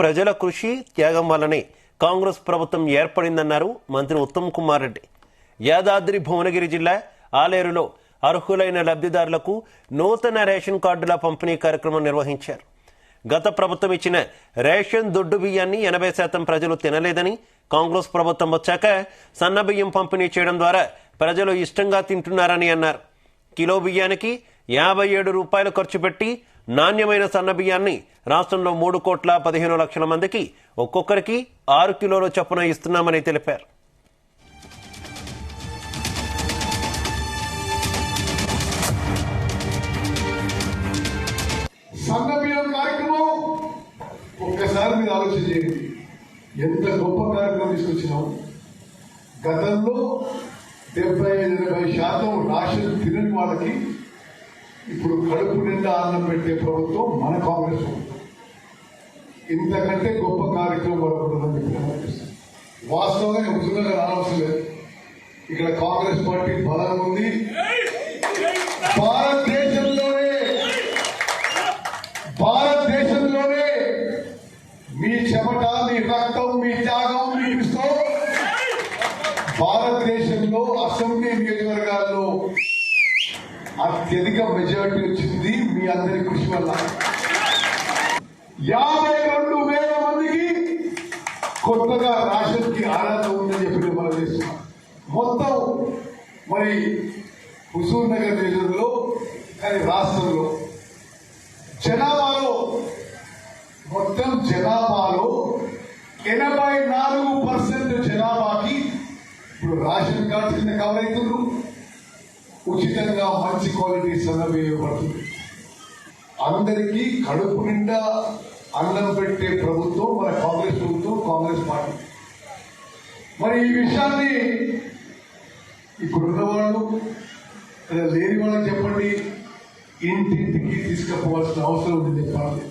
ప్రజల కృషి త్యాగం వల్లనే కాంగ్రెస్ ప్రభుత్వం ఏర్పడిందన్నారు మంత్రి ఉత్తమ్ కుమార్ రెడ్డి. యాదాద్రి భువనగిరి జిల్లా ఆలేరులో అర్హులైన లబ్ధిదారులకు నూతన రేషన్ కార్డుల పంపిణీ కార్యక్రమం నిర్వహించారు. గత ప్రభుత్వం ఇచ్చిన రేషన్ దొడ్డు బియ్యాన్ని 80% ప్రజలు తినలేదని, కాంగ్రెస్ ప్రభుత్వం వచ్చాక సన్న బియ్యం పంపిణీ చేయడం ద్వారా ప్రజలు ఇష్టంగా తింటున్నారని అన్నారు. కిలో బియ్యానికి 57 రూపాయలు ఖర్చు పెట్టి నాణ్యమైన సన్న బియ్యాన్ని రాష్ట్రంలో 3,15,00,000 మందికి ఒక్కొక్కరికి 6 కిలోల చొప్పున ఇస్తున్నామని తెలిపారు. సన్న బియ్యం కార్యక్రమం ఒక్కసారి మీరు ఆలోచన చేయండి. ఎంత గొప్ప కార్యక్రమం తీసుకొచ్చినాం. గతంలో 70-80% రాషన్ తినని వాళ్ళకి ఇప్పుడు కడుపు నిండా అన్నం పెట్టే ప్రభుత్వం మన కాంగ్రెస్ ప్రభుత్వం. ఇంతకంటే గొప్ప కార్యక్రమం పడుతుందని చెప్పి వాస్తవంగా ఉచితంగా రావాల్సి లేదు. ఇక్కడ కాంగ్రెస్ పార్టీ బలం ఉంది. భారతదేశంలోనే మీ చెమట, మీ రక్తం, మీ త్యాగం, మీ కృషితో భారతదేశంలో అసెంబ్లీ నియోజకవర్గాల్లో అత్యధిక మెజారిటీ వచ్చింది మీ అందరి కృషి వల్ల. 52,000 మందికి కొత్తగా రాషన్ కి ఆరాధన ఉందని చెప్పి మనం చేస్తున్నాం. మొత్తం మరి హుజూర్ నగర్ నియోజకవర్గంలో కానీ రాష్ట్రంలో మొత్తం జనాభాలో 84% జనాభాకి ఇప్పుడు రేషన్ కార్డు కింద కవర్ అవుతున్నారు. ఉచితంగా మంచి క్వాలిటీ సన్నబియ్యం ఇవ్వబడుతుంది. అందరికీ కడుపు నిండా అన్నం పెట్టే ప్రభుత్వం మన కాంగ్రెస్ ప్రభుత్వం, కాంగ్రెస్ పార్టీ. మరి ఈ విషయాన్ని ఇప్పుడున్న వాళ్ళు లేని వాళ్ళకి చెప్పండి, ఇంటింటికి తీసుకుపోవాల్సిన అవసరం ఉంది చెప్పాలి.